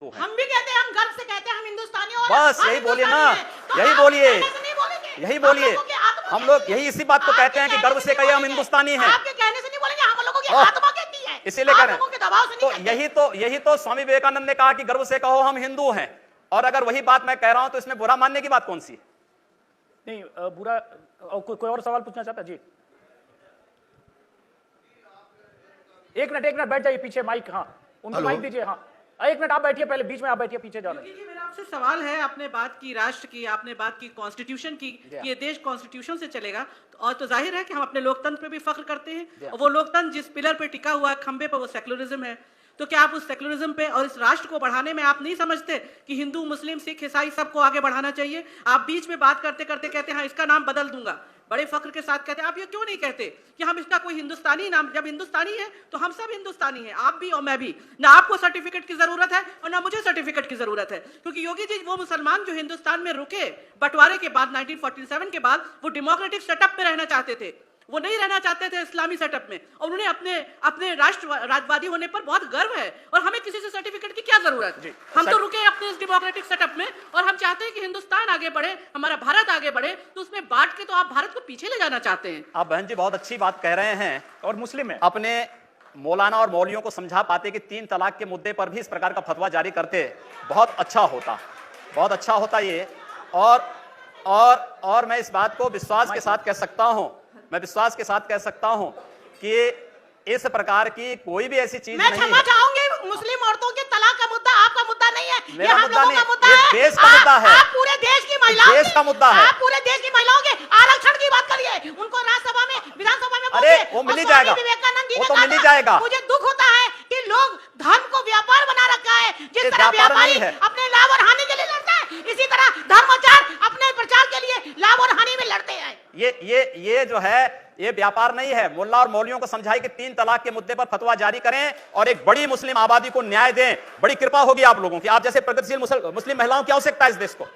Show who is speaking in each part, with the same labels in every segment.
Speaker 1: तो है।
Speaker 2: हम भी कहते हैं, हम गर्व से कहते हैं हम हिंदुस्तानी और
Speaker 1: बस यही बोलिए ना, यही बोलिए, यही बोलिए। हम लोग यही इसी बात को कहते हैं कि गर्व से कहिए हम हिंदुस्तानी हैं।
Speaker 2: आपके कहने से नहीं बोलेंगे, हम लोगों की आत्मा कहती है,
Speaker 1: इसीलिए कह रहे
Speaker 2: आप लोगों के दबाव से नहीं
Speaker 1: हैं। तो यही तो स्वामी विवेकानंद ने कहा कि गर्व से कहो हम हिंदू हैं। और अगर वही बात मैं कह रहा हूं तो इसमें बुरा मानने की बात कौन सी है?
Speaker 3: नहीं बुरा। कोई और सवाल पूछना चाहता है? जी एक मिनट बैठ जाइए पीछे, माइक। हाँ उनको माइक दीजिए। हाँ एक मिनट आप बैठिए, पहले बीच में आप बैठिए, पीछे जाना।
Speaker 2: मेरा आपसे सवाल है, आपने बात की राष्ट्र की, आपने बात की कॉन्स्टिट्यूशन की, ये देश कॉन्स्टिट्यूशन से चलेगा और तो जाहिर है कि हम अपने लोकतंत्र पे भी फख्र करते हैं। और वो लोकतंत्र जिस पिलर पे टिका हुआ है, खंबे पे, वो सेकुलरिज्म है। तो क्या आप उस सेकुलरिज्म पे और इस राष्ट्र को बढ़ाने में आप नहीं समझते कि हिंदू, मुस्लिम, सिख, ईसाई सबको आगे बढ़ाना चाहिए? आप बीच में बात करते करते कहते हैं हाँ इसका नाम बदल दूंगा, बड़े फख्र के साथ कहते हैं। आप ये क्यों नहीं कहते कि हम इसका कोई हिंदुस्तानी नाम, जब हिंदुस्तानी है तो हम सब हिंदुस्तानी हैं, आप भी और मैं भी। ना आपको सर्टिफिकेट की जरूरत है और ना मुझे सर्टिफिकेट की जरूरत है, क्योंकि योगी जी वो मुसलमान जो हिंदुस्तान में रुके बंटवारे के बाद 1947 के बाद, वो डेमोक्रेटिक सेटअप में रहना चाहते थे, वो नहीं रहना चाहते थे इस्लामी सेटअप में। और उन्हें अपने राष्ट्रवादी होने पर बहुत गर्व है और हमें किसी से सर्टिफिकेट की क्या जरूरत है? हम तो रुके अपने इस डेमोक्रेटिक सेटअप में और हम चाहते हैं कि हिंदुस्तान आगे बढ़े, हमारा भारत आगे बढ़े। तो उसमें बांट के तो आप भारत को पीछे ले जाना चाहते हैं।
Speaker 1: आप बहन जी बहुत अच्छी बात कह रहे हैं
Speaker 3: और मुस्लिम है
Speaker 1: अपने मौलाना और मौलवियों को समझा पाते कि 3 तलाक के मुद्दे पर भी इस प्रकार का फतवा जारी करते, बहुत अच्छा होता ये। और मैं इस बात को विश्वास के साथ कह सकता हूं कि इस प्रकार की कोई भी ऐसी चीज नहीं है।
Speaker 2: मैं क्षमा चाहूंगी, मुस्लिम औरतों के तलाक का मुद्दा आपका मुद्दा नहीं है,
Speaker 1: मेरा
Speaker 2: ये हम
Speaker 1: मुद्दा
Speaker 2: लोगों
Speaker 1: नहीं,
Speaker 2: का मुद्दा
Speaker 1: ये
Speaker 2: है।
Speaker 1: देश का मुद्दा है।
Speaker 2: आप पूरे देश की महिलाओं
Speaker 1: देश का मुद्दा है।
Speaker 2: आप पूरे देश की महिलाओं के आरक्षण की बात करिए, उनको राज्यसभा में, विधानसभा में
Speaker 1: अरे वो मिल ही जाएगा,
Speaker 2: विवेकानंद जी
Speaker 1: वो
Speaker 2: ने
Speaker 1: तो
Speaker 2: कहा
Speaker 1: मिल ही
Speaker 2: था,
Speaker 1: जाएगा।
Speaker 2: मुझे दुख होता है कि लोग धर्म को व्यापार बना रखा है। जिस
Speaker 1: ये
Speaker 2: तरह
Speaker 1: व्यापार
Speaker 2: व्यापारी
Speaker 1: नहीं है।
Speaker 2: अपने लाभ और हानि के लिए लड़ता है, इसी तरह धर्माचार अपने प्रचार के लिए लाभ और हानि में लड़ते हैं।
Speaker 1: ये जो है ये व्यापार नहीं है। मुल्ला और मौलवियों को समझाई कि 3 तलाक के मुद्दे पर फतवा जारी करें और एक बड़ी मुस्लिम आबादी को न्याय दें। बड़ी कृपा होगी आप लोगों की, आप जैसे प्रगतिशील मुस्लिम महिलाओं की आवश्यकता है इस देश को।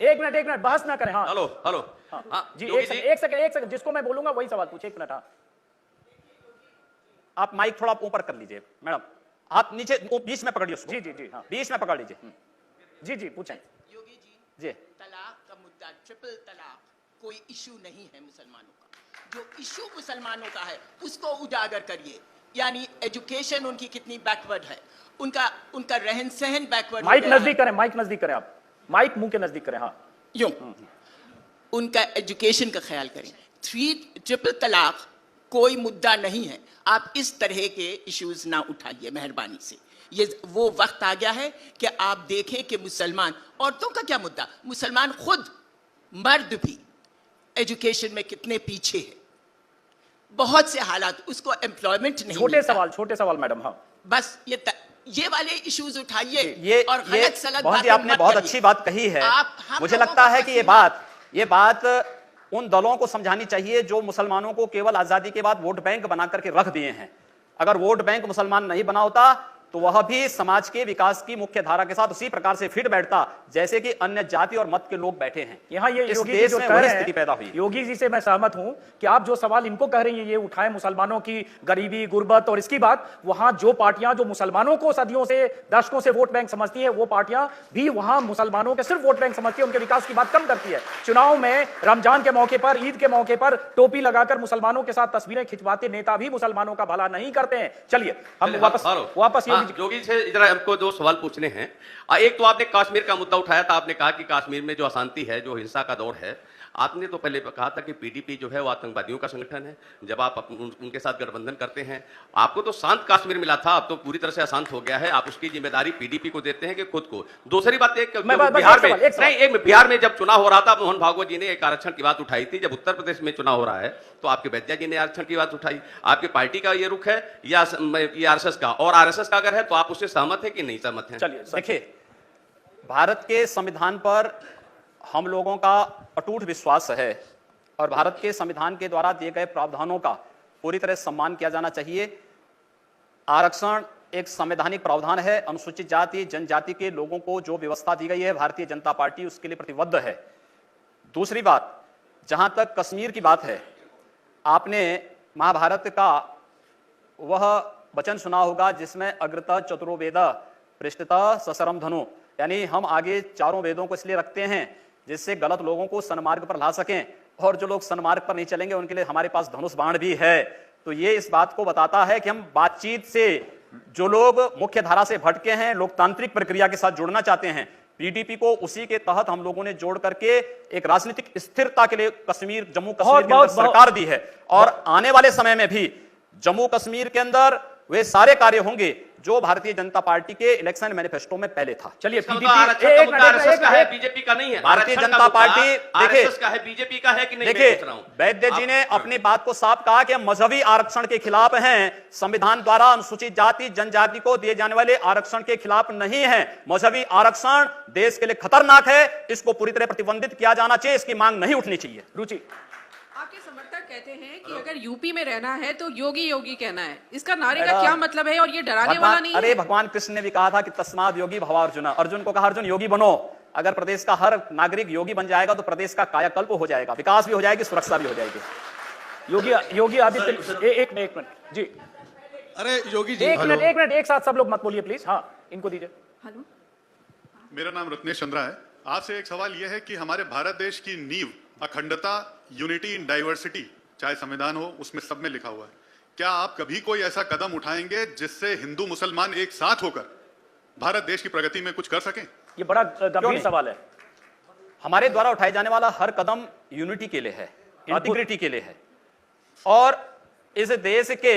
Speaker 3: एक मिनट बहस ना करें। हाँ
Speaker 4: हेलो
Speaker 3: जी एक सेकंड जिसको मैं बोलूंगा वही सवाल पूछे। 1 मिनट। हाँ
Speaker 1: आप माइक थोड़ा ऊपर कर लीजिए मैडम, आप नीचे बीच में पकड़िए उसको।
Speaker 3: जी हाँ
Speaker 1: बीच में पकड़ लीजिए।
Speaker 3: जी पूछें।
Speaker 5: योगी
Speaker 1: जी
Speaker 5: तलाक का मुद्दा, ट्रिपल तलाक कोई इशू नहीं है मुसलमानों का। जो इशू मुसलमानों का है उसको उजागर करिए। यानी एजुकेशन उनकी कितनी बैकवर्ड है, उनका रहन सहन बैकवर्ड।
Speaker 3: माइक नजदीक करें, आप माइक मुंह के नजदीक करें। हाँ
Speaker 5: यूं उनका एजुकेशन का ख्याल करें। ट्रिपल तलाक कोई मुद्दा नहीं है। आप इस तरह के इश्यूज ना उठाइए मेहरबानी से। ये वो वक्त आ गया है कि आप देखें कि मुसलमान, औरतों का क्या मुद्दा, मुसलमान खुद मर्द भी एजुकेशन में कितने पीछे है। बहुत से हालात, उसको एम्प्लॉयमेंट नहीं मिलता।
Speaker 3: छोटे सवाल मैडम। हाँ
Speaker 5: बस ये वाले इश्यूज उठाइए और
Speaker 1: गलत
Speaker 5: सलत
Speaker 1: बहुत ही आपने बहुत अच्छी बात कही है। मुझे लगता है कि ये बात उन दलों को समझानी चाहिए जो मुसलमानों को केवल आजादी के बाद वोट बैंक बना करके रख दिए हैं। अगर वोट बैंक मुसलमान नहीं बना होता तो वह भी समाज के विकास की मुख्य धारा के साथ उसी प्रकार से फिट बैठता जैसे कि अन्य जाति और मत के लोग बैठे हैं।
Speaker 3: यहाँ ये
Speaker 1: इस
Speaker 3: योगी
Speaker 1: देश
Speaker 3: जी
Speaker 1: में
Speaker 3: जो
Speaker 1: वही
Speaker 3: कह रहे
Speaker 1: स्थिति पैदा हुई।
Speaker 3: हैं, योगी जी से मैं सहमत हूं कि आप जो सवाल इनको कह रही हैं ये उठाए मुसलमानों की गरीबी, गुर्बत और इसकी बात। वहां जो पार्टियां जो मुसलमानों को सदियों से, दशकों से वोट बैंक समझती है, वो पार्टियां भी वहां मुसलमानों के सिर्फ वोट बैंक समझती है, उनके विकास की बात कम करती है। चुनाव में रमजान के मौके पर, ईद के मौके पर टोपी लगाकर मुसलमानों के साथ तस्वीरें खिंचवाते नेता भी मुसलमानों का भला नहीं करते हैं। चलिए हम वापस
Speaker 4: योगी से हमको 2 सवाल पूछने हैं। एक तो आपने कश्मीर का मुद्दा उठाया था। आपने कहा कि कश्मीर में जो अशांति है, जो हिंसा का दौर है, आपने तो पहले कहा था कि पीडीपी जो है वो आतंकवादियों का संगठन है। जब आप उनके साथ गठबंधन करते हैं, आपको तो शांत कश्मीर मिला था, अब तो पूरी तरह से अशांत हो गया है। आप उसकी जिम्मेदारी पीडीपी को देते हैं कि खुद को। दूसरी बात, बिहार में जब चुनाव हो रहा था, मोहन भागवत जी ने एक आरक्षण की बात उठाई थी। जब उत्तर प्रदेश में चुनाव हो रहा है तो आपके वैद्या जी ने आरक्षण की बात उठाई। आपकी पार्टी का ये रुख है या आरएसएस का? और आरएसएस का अगर है तो आप उससे सहमत है कि नहीं सहमत है?
Speaker 1: चलिए देखिए, भारत के संविधान पर हम लोगों का अटूट विश्वास है और भारत के संविधान के द्वारा दिए गए प्रावधानों का पूरी तरह सम्मान किया जाना चाहिए। आरक्षण एक संवैधानिक प्रावधान है। अनुसूचित जाति जनजाति के लोगों को जो व्यवस्था दी गई है, भारतीय जनता पार्टी उसके लिए प्रतिबद्ध है। दूसरी बात, जहां तक कश्मीर की बात है, आपने महाभारत का वह वचन सुना होगा जिसमें अग्रतः चतुर्वेद पृष्ठतः सशरम धनु, यानी हम आगे चारों वेदों को इसलिए रखते हैं जिससे गलत लोगों को सन्मार्ग पर ला सकें, और जो लोग सन्मार्ग पर नहीं चलेंगे उनके लिए हमारे पास धनुष बाण भी है। तो ये इस बात को बताता है कि हम बातचीत से जो लोग मुख्य धारा से भटके हैं, लोकतांत्रिक प्रक्रिया के साथ जुड़ना चाहते हैं, पीडीपी को उसी के तहत हम लोगों ने जोड़ करके एक राजनीतिक स्थिरता के लिए कश्मीर, जम्मू कश्मीर के अंदर सरकार दी है। और आने वाले समय में भी जम्मू कश्मीर के अंदर वे सारे कार्य होंगे जो भारतीय जनता पार्टी के इलेक्शन मैनिफेस्टो में पहले था।
Speaker 3: चलिए
Speaker 4: आरएसएस का है, बीजेपी का नहीं है।
Speaker 1: भारतीय जनता पार्टी
Speaker 4: आरएसएस का है, बीजेपी का है कि नहीं?
Speaker 1: देखिए, वैद्य जी ने अपनी बात को साफ कहा कि हम मजहबी आरक्षण के खिलाफ हैं, संविधान द्वारा अनुसूचित जाति जनजाति को दिए जाने वाले आरक्षण के खिलाफ नहीं है। मजहबी आरक्षण देश के लिए खतरनाक है, इसको पूरी तरह प्रतिबंधित किया जाना चाहिए, इसकी मांग नहीं उठनी चाहिए।
Speaker 3: रुचि,
Speaker 6: आपके समर्थक कहते हैं कि अगर यूपी में रहना है तो योगी योगी कहना है, इसका नारे का क्या मतलब है? और ये डराने वाला नहीं है?
Speaker 1: अरे भगवान कृष्ण ने भी कहा था कि तस्माद योगी भव अर्जुन, अर्जुन को कहा अर्जुन योगी बनो। अगर प्रदेश का हर नागरिक योगी बन जाएगा तो प्रदेश का कायाकल्प हो जाएगा, विकास भी हो जाएगी, सुरक्षा भी हो जाएगी।
Speaker 3: योगी आदित्य, एक मिनट जी,
Speaker 7: अरे योगी जी,
Speaker 3: एक मिनट, एक साथ सब लोग मत बोलिए प्लीज। हाँ, इनको दीजिए।
Speaker 6: हेलो,
Speaker 7: मेरा नाम रत्नेश चंद्रा है। आपसे एक सवाल यह है कि हमारे भारत देश की नींव अखंडता, यूनिटी इन डाइवर्सिटी, चाहे संविधान हो उसमें सब में लिखा हुआ है। क्या आप कभी कोई ऐसा कदम उठाएंगे जिससे हिंदू मुसलमान एक साथ होकर भारत देश की प्रगति में कुछ कर सकें?
Speaker 3: ये बड़ा गंभीर सवाल है।
Speaker 1: हमारे द्वारा उठाए जाने वाला हर कदम यूनिटी के लिए है, इंटीग्रिटी के लिए है, और इस देश के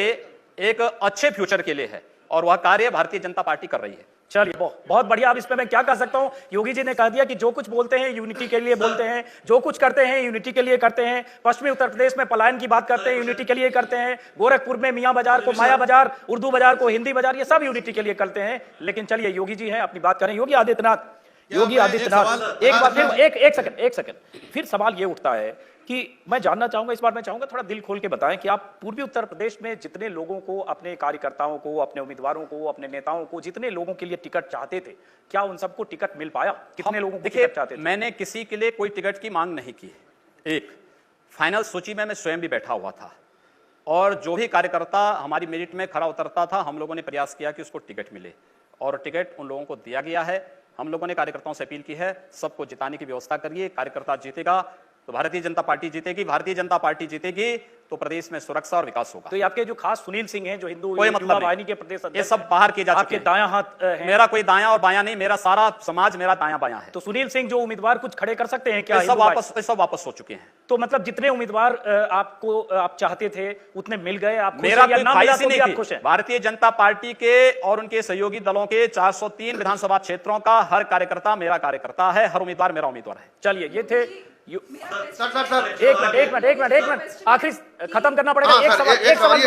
Speaker 1: एक अच्छे फ्यूचर के लिए है, और वह कार्य भारतीय जनता पार्टी कर रही है।
Speaker 3: चलिए, बहुत बढ़िया। अब इस पे मैं क्या कह सकता हूं? योगी जी ने कह दिया कि जो कुछ बोलते हैं यूनिटी के लिए बोलते हैं, जो कुछ करते हैं यूनिटी के लिए करते हैं। पश्चिमी उत्तर प्रदेश में पलायन की बात करते हैं, यूनिटी के लिए करते हैं। गोरखपुर में मियां बाजार को माया बाजार, उर्दू बाजार को हिंदी बाजार, ये सब यूनिटी के लिए करते हैं। लेकिन चलिए, योगी जी हैं, अपनी बात करें। योगी आदित्यनाथ, एक बार फिर एक सेकंड फिर सवाल ये उठता है कि मैं जानना चाहूंगा, इस बार मैं चाहूंगा थोड़ा दिल खोल के बताएं कि आप पूर्वी उत्तर प्रदेश में जितने लोगों को, अपने कार्यकर्ताओं को, अपने उम्मीदवारों को, अपने नेताओं को, जितने लोगों के लिए टिकट चाहते थे, क्या उन सबको टिकट मिल पाया? कितने लोगों को टिकट चाहते थे?
Speaker 1: मैंने किसी के लिए कोई टिकट की मांग नहीं की। एक फाइनल सूची में मैं स्वयं भी बैठा हुआ था, और जो भी कार्यकर्ता हमारी मेरिट में खड़ा उतरता था, हम लोगों ने प्रयास किया कि उसको टिकट मिले, और टिकट उन लोगों को दिया गया है। हम लोगों ने कार्यकर्ताओं से अपील की है, सबको जिताने की व्यवस्था करिए। कार्यकर्ता जीतेगा तो भारतीय जनता पार्टी जीतेगी, भारतीय जनता पार्टी जीतेगी तो प्रदेश में सुरक्षा और विकास होगा।
Speaker 3: तो ये आपके जो खास सुनील सिंह हैं, जो हिंदू
Speaker 1: कोई
Speaker 3: युवा
Speaker 1: मतलब
Speaker 3: वाहिनी के प्रदेश अध्यक्ष,
Speaker 1: ये सब बाहर किए जा चुके
Speaker 3: आपके
Speaker 1: हैं।
Speaker 3: दायां हाथ हैं।
Speaker 1: मेरा कोई दायां और बायां नहीं, मेरा सारा समाज मेरा दायां बायां है।
Speaker 3: तो सुनील सिंह जो उम्मीदवार कुछ खड़े कर सकते हैं क्या?
Speaker 1: सब वापस हो चुके हैं।
Speaker 3: तो मतलब जितने उम्मीदवार आप चाहते थे उतने मिल गए? आप
Speaker 1: मेरा
Speaker 3: या
Speaker 1: कोई
Speaker 3: ना
Speaker 1: ख्वाहिश
Speaker 3: मिला
Speaker 1: ही
Speaker 3: तो भी
Speaker 1: नहीं
Speaker 3: आप खुश
Speaker 1: थी।
Speaker 3: हैं?
Speaker 1: भारतीय जनता पार्टी के और उनके सहयोगी दलों के 403 विधानसभा क्षेत्रों का हर कार्यकर्ता मेरा कार्यकर्ता है, हर उम्मीदवार मेरा उम्मीदवार है।
Speaker 3: चलिए, ये थे
Speaker 7: सर
Speaker 3: एक मिनट आखिरी खत्म करना पड़ेगा। एक सवाल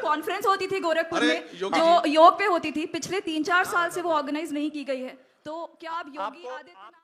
Speaker 8: कॉन्फ्रेंस होती थी गोरखपुर में, जो योग पे होती थी, पिछले 3-4 साल से वो ऑर्गेनाइज नहीं की गई है। तो क्या आप योगी आदित्यनाथ